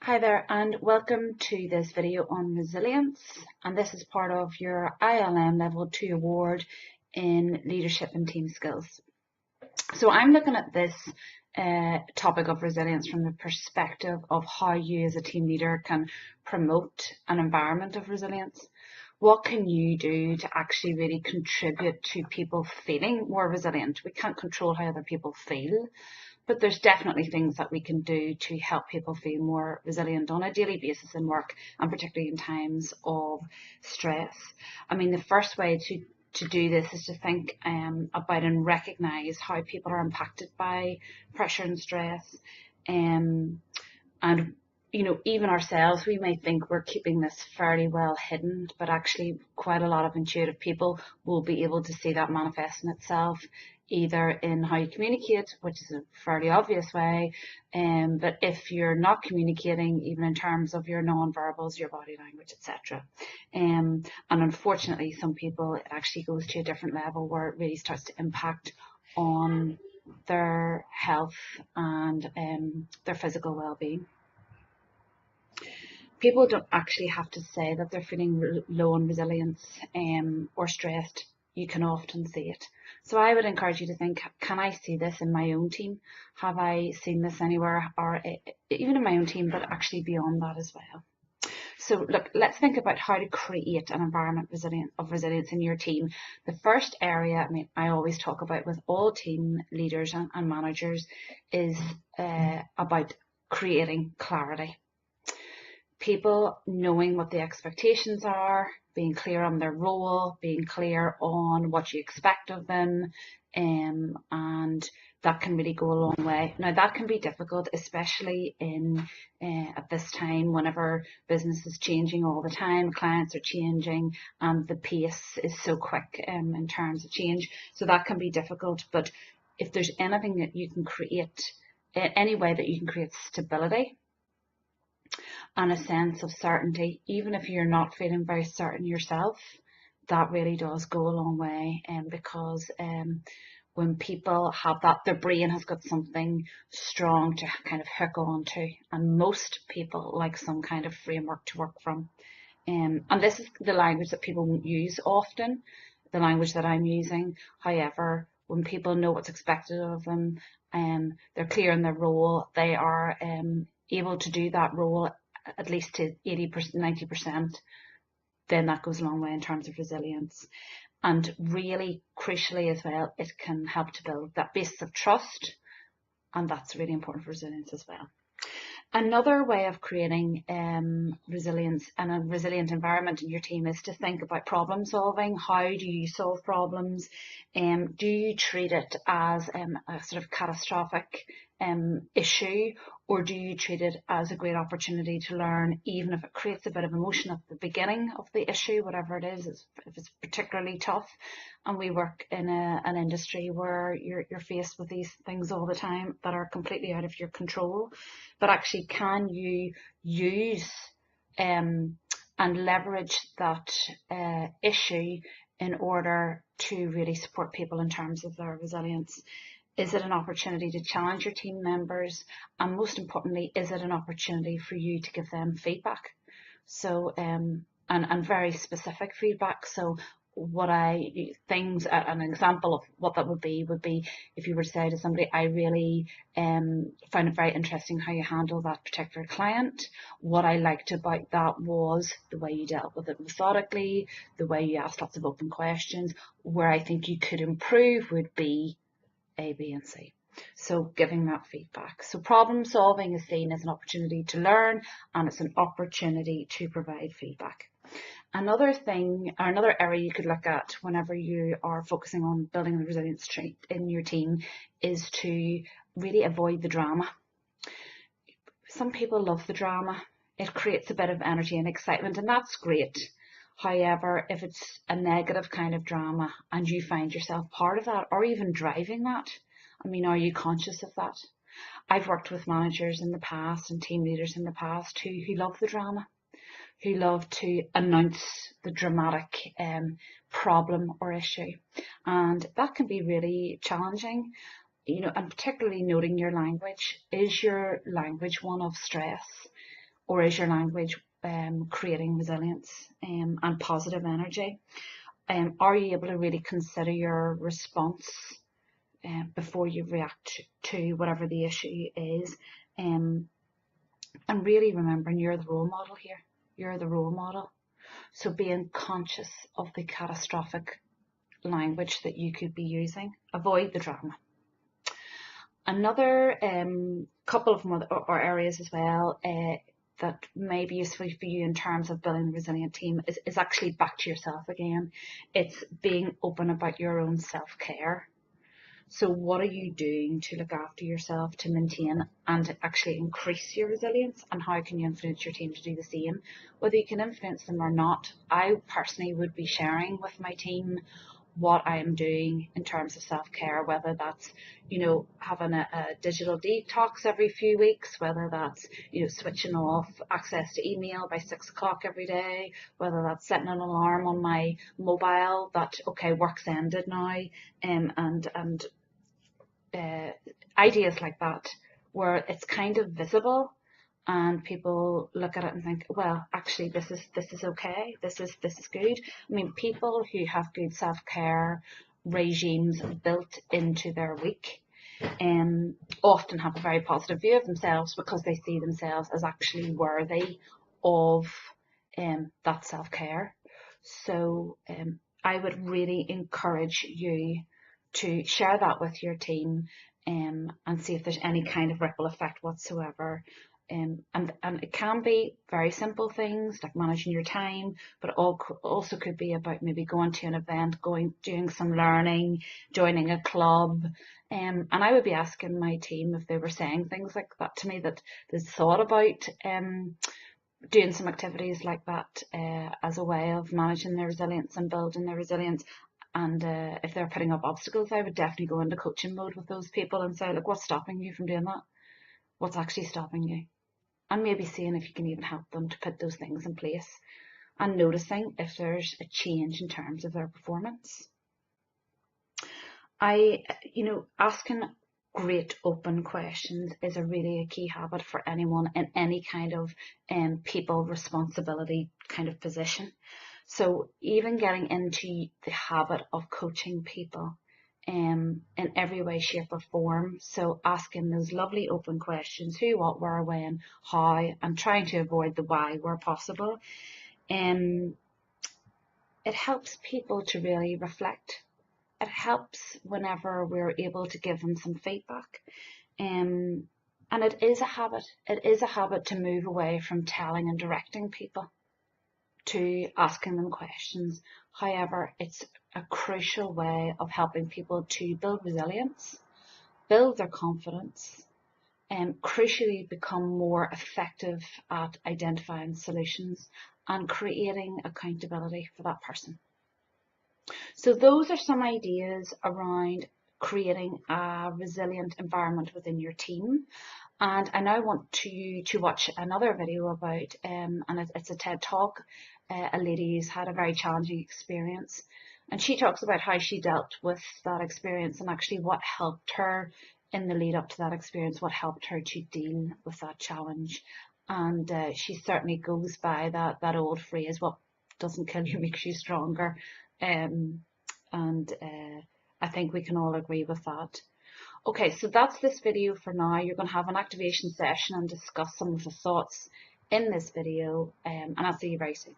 Hi there and welcome to this video on resilience, and this is part of your ILM Level 2 award in leadership and team skills. So I'm looking at this topic of resilience from the perspective of how you as a team leader can promote an environment of resilience. What can you do to actually really contribute to people feeling more resilient? We can't control how other people feel, but there's definitely things that we can do to help people feel more resilient on a daily basis in work, and particularly in times of stress. I mean, the first way to do this is to think about and recognise how people are impacted by pressure and stress. And you know, even ourselves, we may think we're keeping this fairly well hidden, but actually quite a lot of intuitive people will be able to see that manifesting itself either in how you communicate, which is a fairly obvious way, but if you're not communicating, even in terms of your non-verbals, your body language, etc. And unfortunately, some people, it actually goes to a different level where it really starts to impact on their health and their physical well-being. People don't actually have to say that they're feeling low on resilience or stressed. You can often see it. So I would encourage you to think, can I see this in my own team? Have I seen this anywhere, or even in my own team, but actually beyond that as well? So look, let's think about how to create an environment of resilience in your team. The first area, I mean, I always talk about with all team leaders and managers is about creating clarity. People knowing what the expectations are, being clear on their role, being clear on what you expect of them, and that can really go a long way. Now that can be difficult, especially at this time whenever business is changing all the time, clients are changing, and the pace is so quick in terms of change. So that can be difficult, but if there's anything that you can create, any way that you can create stability and a sense of certainty, even if you're not feeling very certain yourself, that really does go a long way. Because when people have that, their brain has got something strong to kind of hook on to, and most people like some kind of framework to work from. And this is the language that people won't use often, the language that I'm using. However, when people know what's expected of them, they're clear in their role, they are able to do that role at least to 80%, 90%, then that goes a long way in terms of resilience. And really crucially as well, it can help to build that basis of trust, and that's really important for resilience as well. Another way of creating resilience and a resilient environment in your team is to think about problem solving. How do you solve problems? Do you treat it as a sort of catastrophic issue, or do you treat it as a great opportunity to learn, even if it creates a bit of emotion at the beginning of the issue, whatever it is, if it's particularly tough? And we work in an industry where you're faced with these things all the time that are completely out of your control. But actually, can you use and leverage that issue in order to really support people in terms of their resilience? Is it an opportunity to challenge your team members? And most importantly, is it an opportunity for you to give them feedback? So, and very specific feedback. So an example of what that would be if you were to say to somebody, I really found it very interesting how you handle that particular client. What I liked about that was the way you dealt with it methodically, the way you asked lots of open questions. Where I think you could improve would be A, B, and C. So giving that feedback. So problem solving is seen as an opportunity to learn, and it's an opportunity to provide feedback. Another thing, or another area you could look at whenever you are focusing on building the resilience trait in your team, is to really avoid the drama. Some people love the drama. It creates a bit of energy and excitement, and that's great. However, if it's a negative kind of drama and you find yourself part of that, or even driving that, I mean, are you conscious of that? I've worked with managers in the past and team leaders in the past who love the drama, who love to announce the dramatic problem or issue. And that can be really challenging, you know, and particularly noting your language. Is your language one of stress? or is your language creating resilience and positive energy? Are you able to really consider your response before you react to whatever the issue is? And really remembering you're the role model here. You're the role model. So being conscious of the catastrophic language that you could be using. Avoid the drama. Another couple of or areas as well that may be useful for you in terms of building a resilient team is actually back to yourself again. It's being open about your own self-care. So what are you doing to look after yourself, to maintain and actually increase your resilience, and how can you influence your team to do the same? Whether you can influence them or not, I personally would be sharing with my team what I am doing in terms of self-care, whether that's, having a digital detox every few weeks, whether that's, switching off access to email by 6 o'clock every day, whether that's setting an alarm on my mobile that, okay, work's ended now, and ideas like that, where it's kind of visible and people look at it and think, well, actually this is okay, this is good. I mean, people who have good self-care regimes built into their week often have a very positive view of themselves because they see themselves as actually worthy of that self-care. So I would really encourage you to share that with your team and see if there's any kind of ripple effect whatsoever. And it can be very simple things like managing your time, but also could be about maybe going to an event, doing some learning, joining a club. And I would be asking my team if they were saying things like that to me, that they thought about doing some activities like that as a way of managing their resilience and building their resilience. And if they're putting up obstacles, I would definitely go into coaching mode with those people and say, look, what's stopping you from doing that? What's actually stopping you? And maybe seeing if you can even help them to put those things in place and noticing if there's a change in terms of their performance. Asking great open questions is a key habit for anyone in any kind of people responsibility kind of position. So even getting into the habit of coaching people in every way, shape or form. So asking those lovely open questions, who, what, where, when, how, and trying to avoid the why where possible. It helps people to really reflect. It helps whenever we're able to give them some feedback. And it is a habit. It is a habit to move away from telling and directing people to asking them questions. However, it's a crucial way of helping people to build resilience, build their confidence, and crucially become more effective at identifying solutions and creating accountability for that person. So those are some ideas around creating a resilient environment within your team. And I now want you to watch another video about, and it's a TED Talk, a lady who's had a very challenging experience. And she talks about how she dealt with that experience and actually what helped her in the lead up to that experience, what helped her to deal with that challenge. And she certainly goes by that old phrase, what doesn't kill you makes you stronger. I think we can all agree with that. Okay, so that's this video for now. You're going to have an activation session and discuss some of the thoughts in this video, and I'll see you very soon.